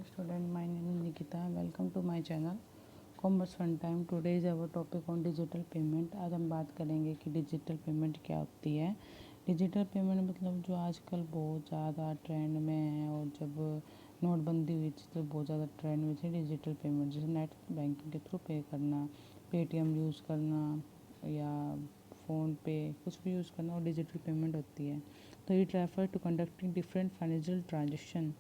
student, my name is Nikita. Welcome to my channel Commerce Fun Time. Today is our topic on digital payment. आज हम बात करेंगे कि digital payment क्या होती है। डिजिटल पेमेंट मतलब जो आजकल बहुत ज़्यादा ट्रेंड में है, और जब नोटबंदी हुई थी तो बहुत ज़्यादा ट्रेंड में थी डिजिटल पेमेंट, जैसे नेट बैंकिंग के थ्रू पे करना, पेटीएम यूज़ करना या फ़ोन पे कुछ भी यूज़ करना, और डिजिटल पेमेंट होती है। तो it refer to conducting different financial transaction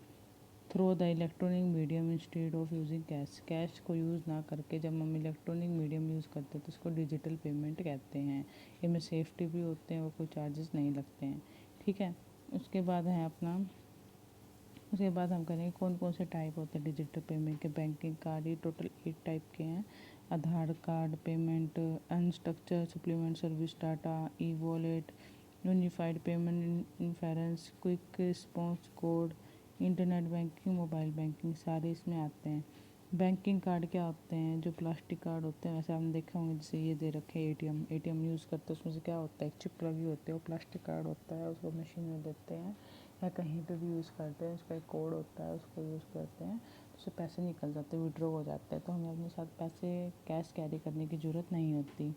through the electronic medium instead of using cash. Cash को यूज़ ना करके जब हम इलेक्ट्रॉनिक मीडियम यूज़ करते हैं तो उसको डिजिटल पेमेंट कहते हैं। इनमें सेफ्टी भी होते हैं और कोई चार्जेस नहीं लगते हैं। ठीक है, उसके बाद है अपना उसके बाद हम करेंगे कौन कौन से टाइप होते हैं डिजिटल पेमेंट के। बैंकिंग कार्ड, ये टोटल 8 टाइप के हैं। Aadhaar card payment, unstructured supplement service, data, e wallet, unified payment interface, quick response code, internet banking, mobile banking, सारे इसमें आते हैं। बैंकिंग कार्ड क्या होते हैं? जो प्लास्टिक कार्ड होते हैं, वैसे आपने देखे होंगे, जैसे ये दे रखे हैं एटीएम यूज़ करते हैं, उसमें से क्या होता है, एक चिप लगी होती है, वो प्लास्टिक कार्ड होता है, उसको मशीन में देते हैं या कहीं पे भी यूज़ करते हैं, उसका एक कोड होता है, उसको यूज़ करते हैं तो उससे पैसे निकल जाते हैं, विड्रॉ हो जाते हैं, तो हमें अपने साथ पैसे कैश कैरी करने की ज़रूरत नहीं होती।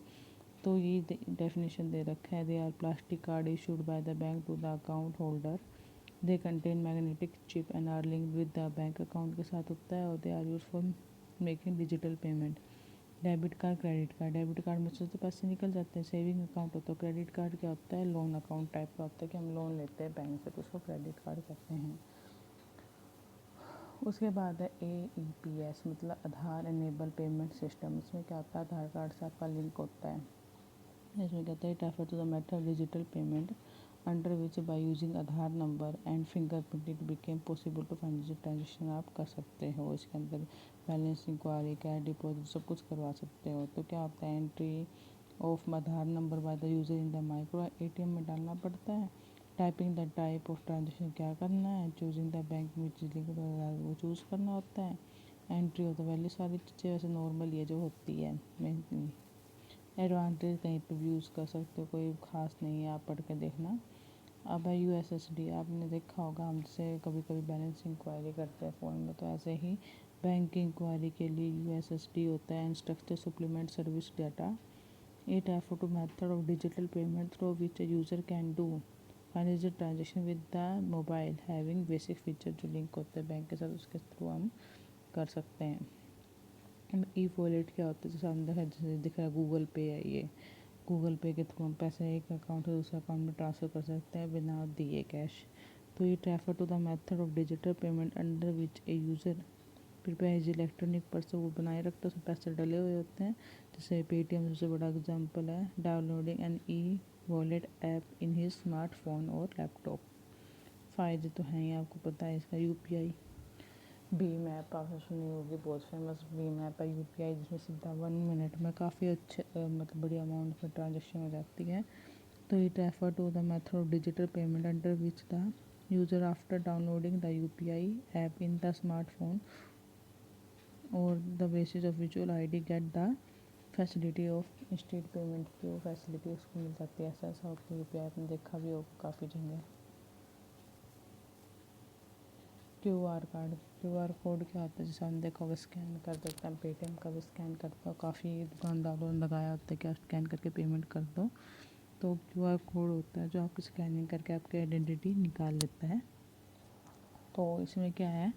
तो ये डेफिनेशन दे रखा है, they are plastic card issued by the bank to the account holder, they contain magnetic chip and are linked with the bank account के साथ होता है, और they are use for making digital payment. Debit card, credit card, debit card में से तो पैसे निकल जाते हैं, सेविंग अकाउंट होता है। क्रेडिट कार्ड क्या होता है? लोन अकाउंट टाइप का होता है कि हम लोन लेते हैं बैंक से, तो उसको क्रेडिट कार्ड कहते हैं। उसके बाद है AEPS, मतलब आधार इनेबल पेमेंट सिस्टम। इसमें क्या होता है, आधार कार्ड से आपका लिंक होता है। इसमें कहते हैं it refer to the method digital payment under which by using Aadhaar number and fingerprint it became possible to financial transaction आप कर सकते हो। इसके अंदर बैलेंस इंक्वायरी, कैश डिपॉजिट सब कुछ करवा सकते हो। तो क्या होता है, entry of Aadhaar number by the user in the micro ATM में डालना पड़ता है। Typing the type of transaction क्या करना है, choosing the bank which link वो चूज़ करना होता है। एंट्री ऑफ द वैल्यू, सारी चीज़ें वैसे नॉर्मल ये जो होती है। एडवांटेज कहीं पर भी यूज़ कर सकते हो, कोई ख़ास नहीं है, आप पढ़ के देखना। अब है USSD, आपने देखा होगा, हम जैसे कभी कभी बैलेंस इंक्वायरी करते हैं फ़ोन में, तो ऐसे ही बैंक इंक्वायरी के लिए USSD होता है, instructor supplement service data. It refer to method of digital payment through which a user can do financial transaction with the mobile having basic feature, जो लिंक होते हैं बैंक के साथ, उसके थ्रू हम कर सकते हैं। ई वॉलेट क्या होता है, जैसे हम जैसे दिख रहा है गूगल पे है, ये गूगल पे के थ्रू हम पैसे एक अकाउंट से दूसरे अकाउंट में ट्रांसफ़र कर सकते हैं बिना दिए कैश। तो ये refer to the method of digital payment under which a user prepare electronic purse, वो बनाए रखते हैं, उसमें पैसे डले हुए होते हैं। जैसे पेटीएम सबसे बड़ा एग्जांपल है। Downloading an e wallet app in his smartphone और लैपटॉप। फ़ायदे तो हैं ही, आपको पता है इसका। UPI भीम ऐप आपने सुनी होगी, बहुत फेमस भीम ऐप है UPI, जिसमें सीधा 1 मिनट में काफ़ी अच्छे मतलब बड़ी अमाउंट में ट्रांजेक्शन हो जाती है। तो it refer to the method of digital payment under which the user after downloading the UPI app in the smartphone और the basis of visual ID get the facility of instant payment की वो facility उसको मिल जाती है। ऐसा आपको UPI आपने देखा भी होगा काफ़ी जगह। क्यू आर कोड क्या होता है, जैसे हम देखा होगा स्कैन कर देते हैं, पेटीएम का भी स्कैन करते हो, काफ़ी दुकानदारों ने लगाया होता है कि आप स्कैन करके पेमेंट कर दो। तो क्यूआर कोड होता है जो आपकी स्कैनिंग करके आपकी आइडेंटिटी निकाल लेता है। तो इसमें क्या है,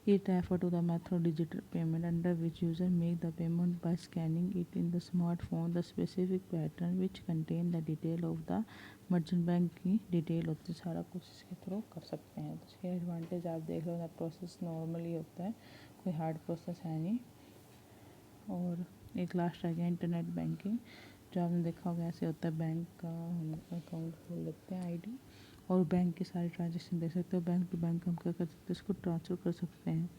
it refer to the method digital payment under which user make the payment by scanning it in the smartphone the specific pattern which contain the detail of the merchant bank की detail होती है, सारा कुछ इसके through कर सकते हैं। तो इसके एडवांटेज आप देख लो, प्रोसेस नॉर्मली होता है, कोई हार्ड प्रोसेस है नहीं। और एक लास्ट आ गया इंटरनेट बैंकिंग, जो आपने देखा होगा ऐसे होता है, बैंक का हम अकाउंट खोल लेते हैं ID, और बैंक की सारी ट्रांजेक्शन देख सकते हो। बैंक टू बैंक हम क्या कर सकते हैं, इसको ट्रांसफ़र कर सकते हैं।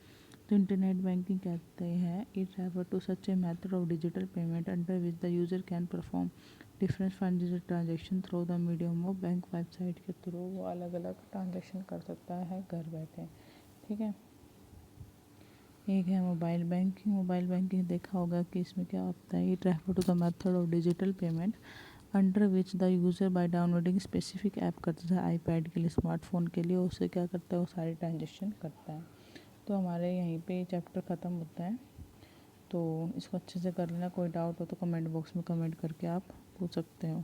तो इंटरनेट बैंकिंग कहते हैं it refer to such a method of digital payment under which the user can perform different financial transaction through the medium of bank website के थ्रू वो अलग अलग ट्रांजेक्शन कर सकता है घर बैठे। ठीक है, एक है मोबाइल बैंकिंग देखा होगा कि इसमें क्या होता है, it refer to the method of digital payment under which the user by downloading specific app करता है आईपैड के लिए, स्मार्टफोन के लिए, उससे क्या करता है, वो सारी ट्रांजेक्शन करता है। तो हमारे यहीं पे चैप्टर ख़त्म होता है। तो इसको अच्छे से कर लेना। कोई डाउट हो तो कमेंट बॉक्स में कमेंट करके आप पूछ सकते हो।